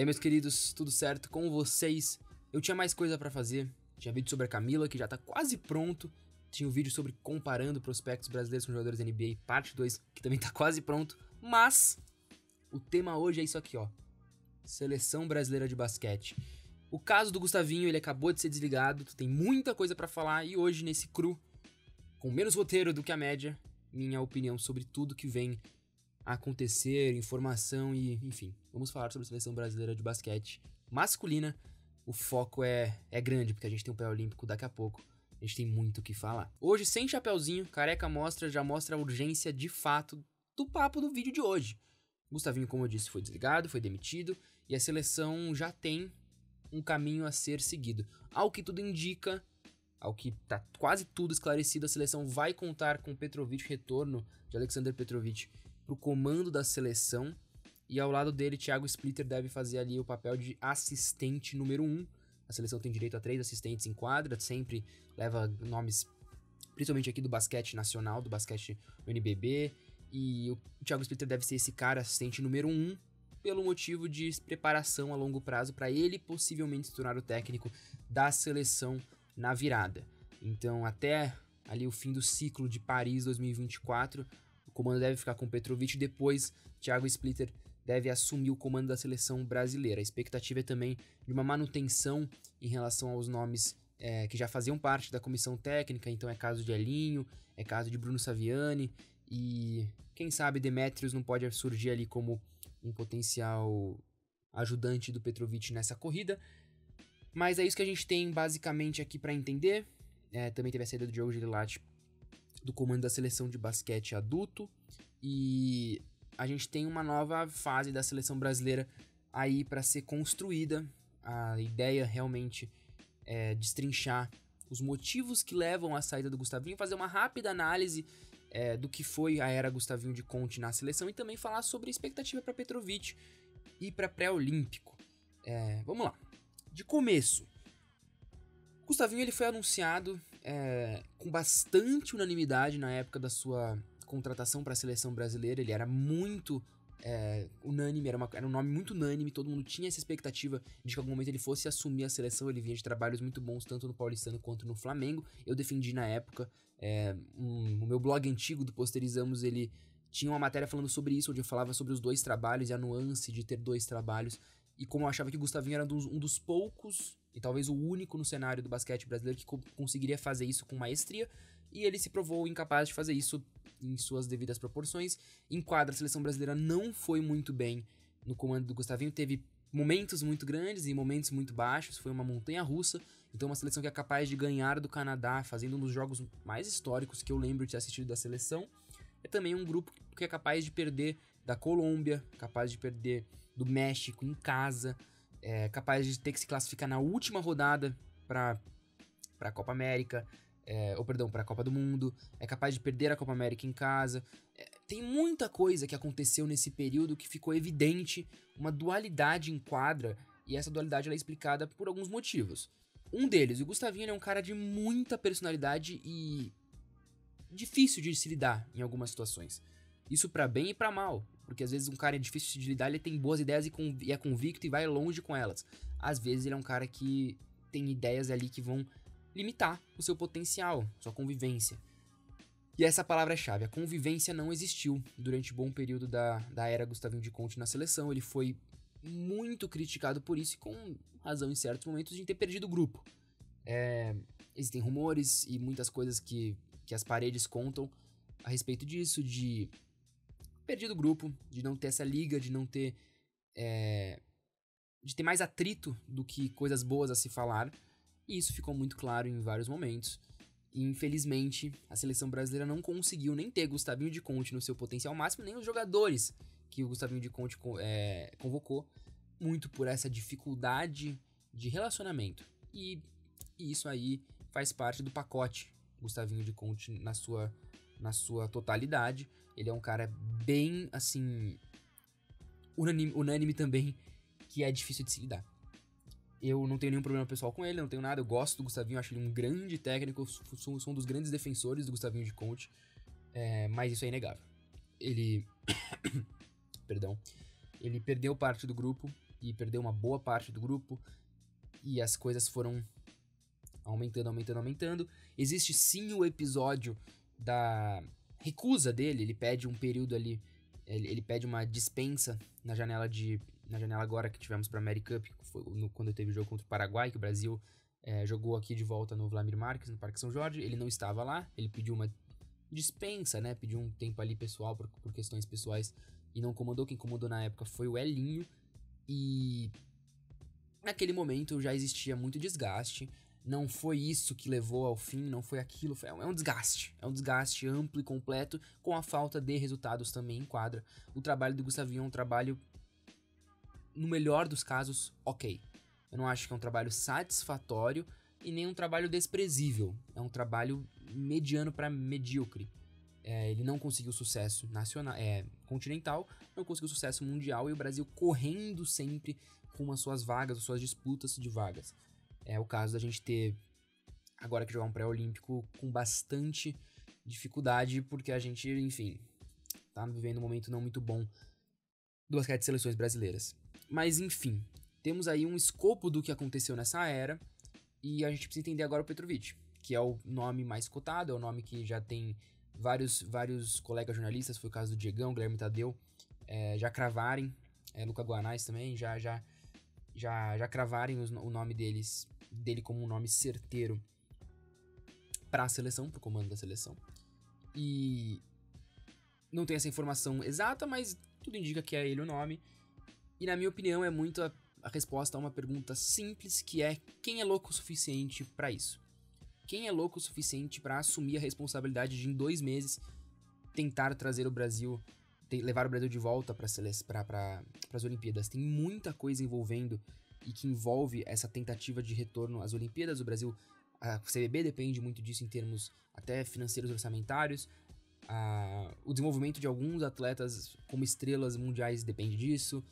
E aí, meus queridos, tudo certo com vocês? Eu tinha mais coisa pra fazer. Tinha vídeo sobre a Camila, que já tá quase pronto. Tinha um vídeo sobre comparando prospectos brasileiros com jogadores da NBA, parte 2, que também tá quase pronto. Mas o tema hoje é isso aqui, ó. Seleção brasileira de basquete. O caso do Gustavinho, ele acabou de ser desligado, tem muita coisa pra falar. E hoje, nesse cru, com menos roteiro do que a média, minha opinião sobre tudo que vem a acontecer, informação e, enfim, vamos falar sobre a seleção brasileira de basquete masculina. O foco é grande, porque a gente tem um pré-olímpico daqui a pouco. A gente tem muito o que falar. Hoje, sem chapéuzinho, Careca já mostra a urgência de fato do papo do vídeo de hoje. Gustavinho, como eu disse, foi desligado, foi demitido, e a seleção já tem um caminho a ser seguido. Ao que tudo indica, ao que tá quase tudo esclarecido, a seleção vai contar com Petrovic, retorno de Alexander Petrovic pro comando da seleção, e ao lado dele, Thiago Splitter deve fazer ali o papel de assistente número 1. A seleção tem direito a 3 assistentes em quadra, sempre leva nomes, principalmente aqui do basquete nacional, do basquete do NBB, e o Thiago Splitter deve ser esse cara, assistente número 1, pelo motivo de preparação a longo prazo para ele possivelmente se tornar o técnico da seleção na virada. Então, até ali o fim do ciclo de Paris 2024, o comando deve ficar com Petrovic, depois Thiago Splitter deve assumir o comando da seleção brasileira. A expectativa é também de uma manutenção em relação aos nomes que já faziam parte da comissão técnica, então é caso de Elinho, é caso de Bruno Saviani, e quem sabe Demetrios não pode surgir ali como um potencial ajudante do Petrovic nessa corrida. Mas é isso que a gente tem basicamente aqui para entender. Também teve a saída do Diogo Gililatti do comando da seleção de basquete adulto, e a gente tem uma nova fase da seleção brasileira aí para ser construída. A ideia realmente é destrinchar os motivos que levam à saída do Gustavinho, fazer uma rápida análise do que foi a era Gustavinho de Conte na seleção e também falar sobre a expectativa para Petrovic e para pré-olímpico. Vamos lá. De começo, Gustavinho ele foi anunciado com bastante unanimidade na época da sua contratação para a seleção brasileira. Ele era muito unânime, era um nome muito unânime, todo mundo tinha essa expectativa de que em algum momento ele fosse assumir a seleção. Ele vinha de trabalhos muito bons, tanto no Paulistano quanto no Flamengo. Eu defendi na época, o meu blog antigo do Posterizamos, ele tinha uma matéria falando sobre isso, onde eu falava sobre os dois trabalhos e a nuance de ter dois trabalhos, e como eu achava que o Gustavinho era um dos poucos, e talvez o único no cenário do basquete brasileiro que conseguiria fazer isso com maestria, e ele se provou incapaz de fazer isso em suas devidas proporções. Em quadra, a seleção brasileira não foi muito bem no comando do Gustavinho, teve momentos muito grandes e momentos muito baixos, foi uma montanha russa. Então uma seleção que é capaz de ganhar do Canadá, fazendo um dos jogos mais históricos que eu lembro de ter assistido da seleção. É também um grupo que é capaz de perder da Colômbia, capaz de perder do México em casa, capaz de ter que se classificar na última rodada para a Copa América, para a Copa do Mundo, é capaz de perder a Copa América em casa. Tem muita coisa que aconteceu nesse período que ficou evidente, uma dualidade em quadra, e essa dualidade ela é explicada por alguns motivos. Um deles, o Gustavinho é um cara de muita personalidade e difícil de se lidar em algumas situações. Isso pra bem e pra mal, porque às vezes um cara é difícil de lidar, ele tem boas ideias e é convicto e vai longe com elas. Às vezes ele é um cara que tem ideias ali que vão limitar o seu potencial, sua convivência. E essa palavra-chave, a convivência, não existiu durante um bom período da era Gustavinho de Conte na seleção. Ele foi muito criticado por isso, e com razão em certos momentos, de ter perdido o grupo. Existem rumores e muitas coisas que as paredes contam a respeito disso, de perdido o grupo, de não ter essa liga, de não ter de ter mais atrito do que coisas boas a se falar, e isso ficou muito claro em vários momentos. E infelizmente a seleção brasileira não conseguiu nem ter Gustavinho de Conte no seu potencial máximo, nem os jogadores que o Gustavinho de Conte convocou, muito por essa dificuldade de relacionamento. E isso aí faz parte do pacote Gustavinho de Conte na sua totalidade. Ele é um cara bem, assim, unânime também, que é difícil de se lidar. Eu não tenho nenhum problema pessoal com ele, não tenho nada, eu gosto do Gustavinho, acho ele um grande técnico, sou um dos grandes defensores do Gustavinho de Conte, mas isso é inegável. Ele perdeu parte do grupo, e perdeu uma boa parte do grupo, e as coisas foram aumentando. Existe sim o episódio da recusa dele, ele pede um período ali, ele pede uma dispensa na janela agora que tivemos pra America Cup, que foi quando teve o jogo contra o Paraguai, que o Brasil jogou aqui de volta no Vladimir Marques, no Parque São Jorge. Ele não estava lá, ele pediu uma dispensa, né, pediu um tempo ali pessoal, por questões pessoais, e não comandou. Quem comandou na época foi o Elinho, e naquele momento já existia muito desgaste. Não foi isso que levou ao fim, não foi aquilo, é um desgaste. É um desgaste amplo e completo, com a falta de resultados também em quadra. O trabalho do Gustavinho é um trabalho, no melhor dos casos, ok. Eu não acho que é um trabalho satisfatório e nem um trabalho desprezível. É um trabalho mediano para medíocre. Ele não conseguiu sucesso nacional, continental, não conseguiu sucesso mundial, e o Brasil correndo sempre com as suas vagas, as suas disputas de vagas. É o caso da gente ter, agora que jogar um pré-olímpico, com bastante dificuldade, porque a gente, enfim, tá vivendo um momento não muito bom do basquete de seleções brasileiras. Mas, enfim, temos aí um escopo do que aconteceu nessa era, e a gente precisa entender agora o Petrovic, que é o nome mais cotado, é o nome que já tem vários colegas jornalistas, foi o caso do Diegão, Guilherme Tadeu, já cravarem, Luca Guanais também, já cravarem o nome dele como um nome certeiro para a seleção, pro comando da seleção. E não tem essa informação exata, mas tudo indica que é ele o nome. E na minha opinião é muito a resposta a uma pergunta simples, que é: quem é louco o suficiente para isso? Quem é louco o suficiente para assumir a responsabilidade de, em 2 meses, tentar trazer o Brasil, levar o Brasil de volta para as Olimpíadas? Tem muita coisa envolvendo, e que envolve essa tentativa de retorno às Olimpíadas. O Brasil, a CBB depende muito disso em termos até financeiros, orçamentários. O desenvolvimento de alguns atletas como estrelas mundiais depende disso.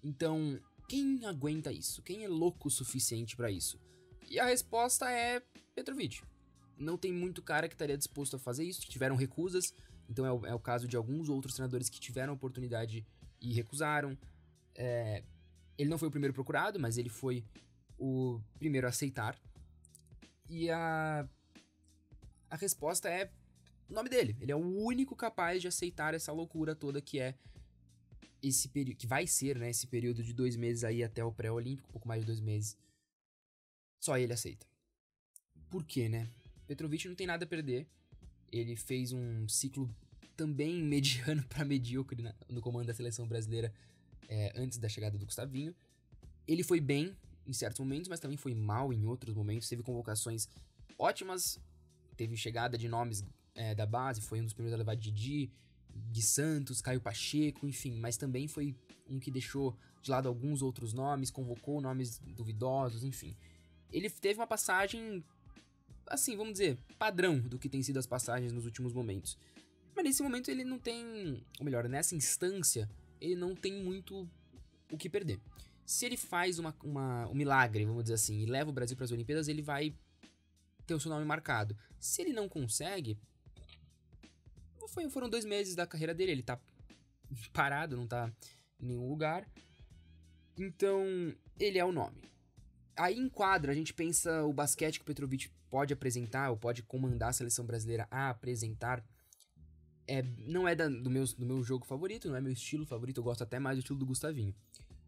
Então, quem aguenta isso? Quem é louco o suficiente para isso? E a resposta é Petrovic. Não tem muito cara que estaria disposto a fazer isso. Tiveram recusas. Então é o caso de alguns outros treinadores que tiveram oportunidade e recusaram. Ele não foi o primeiro procurado, mas ele foi o primeiro a aceitar. E a resposta é o nome dele. Ele é o único capaz de aceitar essa loucura toda que é esse período, que vai ser, né, esse período de 2 meses aí até o pré-olímpico, pouco mais de 2 meses. Só ele aceita. Por quê, né? Petrovic não tem nada a perder. Ele fez um ciclo também mediano para medíocre no comando da seleção brasileira antes da chegada do Gustavinho. Ele foi bem em certos momentos, mas também foi mal em outros momentos. Teve convocações ótimas, teve chegada de nomes da base, foi um dos primeiros a levar Didi, Gui Santos, Caio Pacheco, enfim, mas também foi um que deixou de lado alguns outros nomes, convocou nomes duvidosos, enfim. Ele teve uma passagem, assim, vamos dizer, padrão do que tem sido as passagens nos últimos momentos. Mas nesse momento ele não tem, ou melhor, nessa instância, ele não tem muito o que perder. Se ele faz um milagre, vamos dizer assim, e leva o Brasil para as Olimpíadas, ele vai ter o seu nome marcado. Se ele não consegue, foram 2 meses da carreira dele, ele tá parado, não tá em nenhum lugar. Então, ele é o nome. Aí em quadra, a gente pensa o basquete que o Petrovic pode apresentar, ou pode comandar a seleção brasileira a apresentar. Não é do meu jogo favorito, não é meu estilo favorito, eu gosto até mais do estilo do Gustavinho.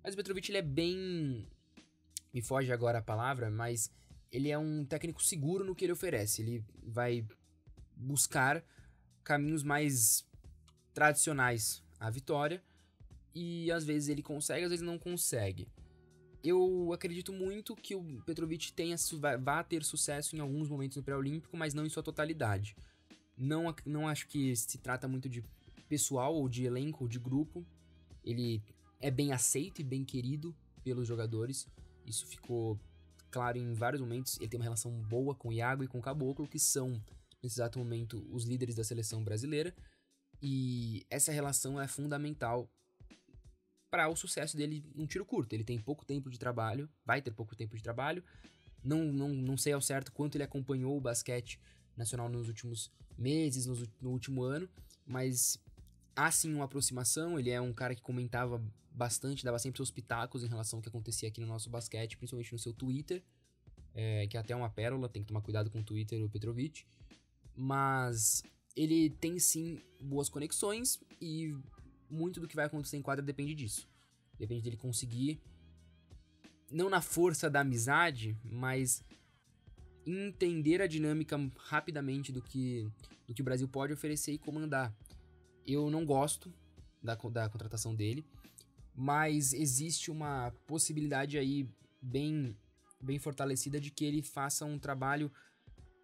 Mas o Petrovic, ele é bem... Me foge agora a palavra, mas ele é um técnico seguro no que ele oferece. Ele vai buscar caminhos mais tradicionais à vitória, e às vezes ele consegue, às vezes não consegue. Eu acredito muito que o Petrovic vá ter sucesso em alguns momentos no pré-olímpico, mas não em sua totalidade. Não acho que se trata muito de pessoal, ou de elenco, ou de grupo. Ele é bem aceito e bem querido pelos jogadores. Isso ficou claro em vários momentos. Ele tem uma relação boa com o Iago e com o Caboclo, que são, nesse exato momento, os líderes da seleção brasileira. E essa relação é fundamental para o sucesso dele num tiro curto. Ele tem pouco tempo de trabalho, vai ter pouco tempo de trabalho. Não sei ao certo quanto ele acompanhou o basquete nacional nos últimos meses, no último ano, mas há sim uma aproximação. Ele é um cara que comentava bastante, dava sempre seus pitacos em relação ao que acontecia aqui no nosso basquete, principalmente no seu Twitter, que é até uma pérola, tem que tomar cuidado com o Twitter, o Petrovic. Mas ele tem sim boas conexões e muito do que vai acontecer em quadra depende disso. Depende dele conseguir, não na força da amizade, mas entender a dinâmica rapidamente do que o Brasil pode oferecer e comandar. Eu não gosto da contratação dele, mas existe uma possibilidade aí bem fortalecida de que ele faça um trabalho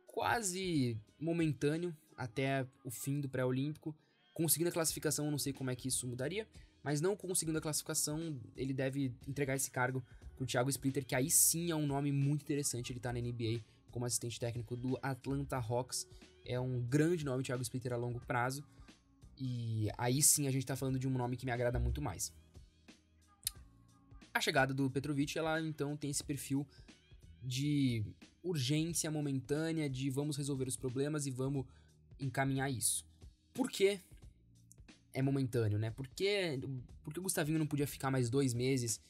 quase momentâneo até o fim do pré-olímpico. Conseguindo a classificação, eu não sei como é que isso mudaria, mas não conseguindo a classificação, ele deve entregar esse cargo pro Thiago Splitter, que aí sim é um nome muito interessante. Ele tá na NBA como assistente técnico do Atlanta Hawks. É um grande nome, Thiago Splitter, a longo prazo. E aí sim a gente tá falando de um nome que me agrada muito mais. A chegada do Petrovic, ela então tem esse perfil de urgência momentânea, de vamos resolver os problemas e vamos encaminhar isso. Por que é momentâneo, né? Por que o Gustavinho não podia ficar mais 2 meses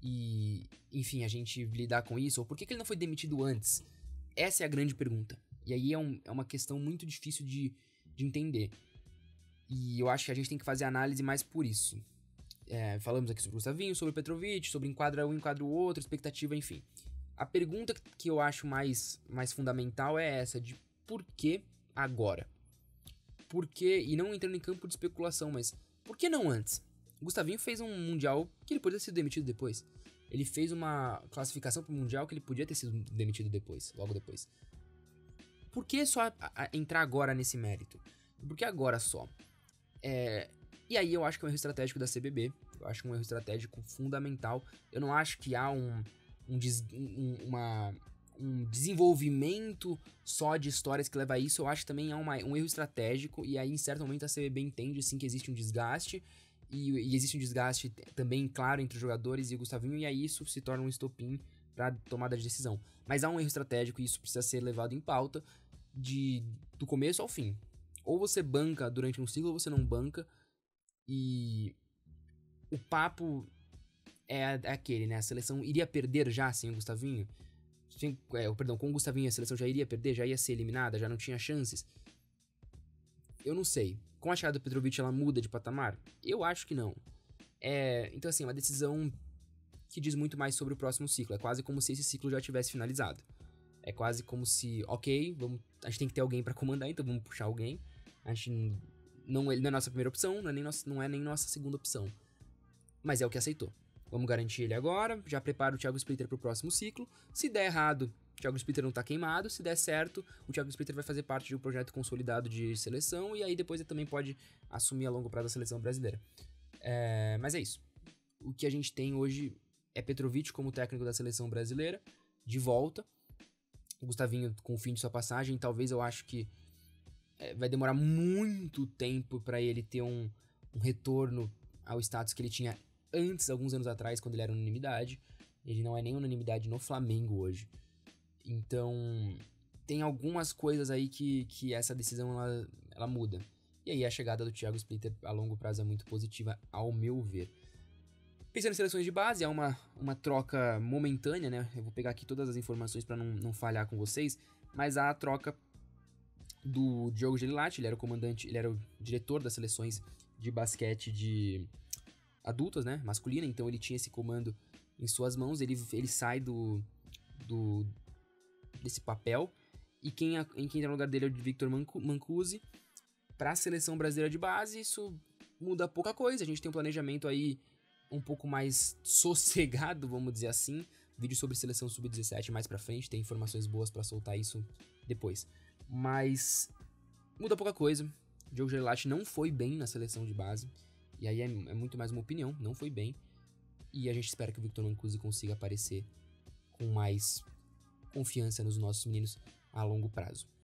e, enfim, a gente lidar com isso? Ou por que ele não foi demitido antes? Essa é a grande pergunta. E aí é uma questão muito difícil de entender. E eu acho que a gente tem que fazer análise mais por isso. Falamos aqui sobre o Gustavinho, sobre o Petrovic, sobre enquadra um, enquadra o outro, expectativa, enfim. A pergunta que eu acho mais fundamental é essa, de por que agora? Por que, e não entrando em campo de especulação, mas por que não antes? O Gustavinho fez um Mundial que ele podia ter sido demitido depois. Ele fez uma classificação pro Mundial que ele podia ter sido demitido depois, logo depois. Por que só entrar agora nesse mérito? Por que agora só? E aí eu acho que é um erro estratégico da CBB. Eu acho um erro estratégico fundamental. Eu não acho que há um desenvolvimento só de histórias que leva a isso. Eu acho que também há um erro estratégico. E aí, em certo momento, a CBB entende sim que existe um desgaste. E existe um desgaste também, claro, entre os jogadores e o Gustavinho. E aí isso se torna um estopim para tomada de decisão. Mas há um erro estratégico e isso precisa ser levado em pauta do começo ao fim. Ou você banca durante um ciclo ou você não banca. E o papo é aquele, né? A seleção iria perder já sem o Gustavinho? Com o Gustavinho a seleção já iria perder? Já ia ser eliminada? Já não tinha chances? Eu não sei. Com a chegada do Petrovic, ela muda de patamar? Eu acho que não. Então, assim, é uma decisão que diz muito mais sobre o próximo ciclo. É quase como se esse ciclo já tivesse finalizado. É quase como se, ok, a gente tem que ter alguém pra comandar, então vamos puxar alguém. A gente ele não é nossa primeira opção, não é nem nossa segunda opção. Mas é o que aceitou. Vamos garantir ele agora, já prepara o Thiago Splitter pro próximo ciclo. Se der errado, o Thiago Splitter não tá queimado. Se der certo, o Thiago Splitter vai fazer parte de um projeto consolidado de seleção. E aí depois ele também pode assumir a longo prazo a seleção brasileira. Mas é isso. O que a gente tem hoje é Petrovic como técnico da seleção brasileira, de volta. O Gustavinho com o fim de sua passagem, talvez eu acho que vai demorar muito tempo para ele ter um retorno ao status que ele tinha antes, alguns anos atrás, quando ele era unanimidade. Ele não é nem unanimidade no Flamengo hoje. Então, tem algumas coisas aí que essa decisão ela muda. E aí a chegada do Thiago Splitter a longo prazo é muito positiva, ao meu ver. Pensando em seleções de base, é uma troca momentânea, né? Eu vou pegar aqui todas as informações para não falhar com vocês, mas há a troca do Diogo Gelilati, ele era o comandante, ele era o diretor das seleções de basquete de adultas, né, masculina, então ele tinha esse comando em suas mãos, ele sai desse papel, e quem entra no lugar dele é o Victor Mancusi. Para a seleção brasileira de base, isso muda pouca coisa, a gente tem um planejamento aí um pouco mais sossegado, vamos dizer assim, vídeo sobre seleção sub-17 mais pra frente, tem informações boas para soltar isso depois. Mas muda pouca coisa. O Diogo Gelilati não foi bem na seleção de base. E aí é muito mais uma opinião, não foi bem. E a gente espera que o Victor Mancusi consiga aparecer com mais confiança nos nossos meninos a longo prazo.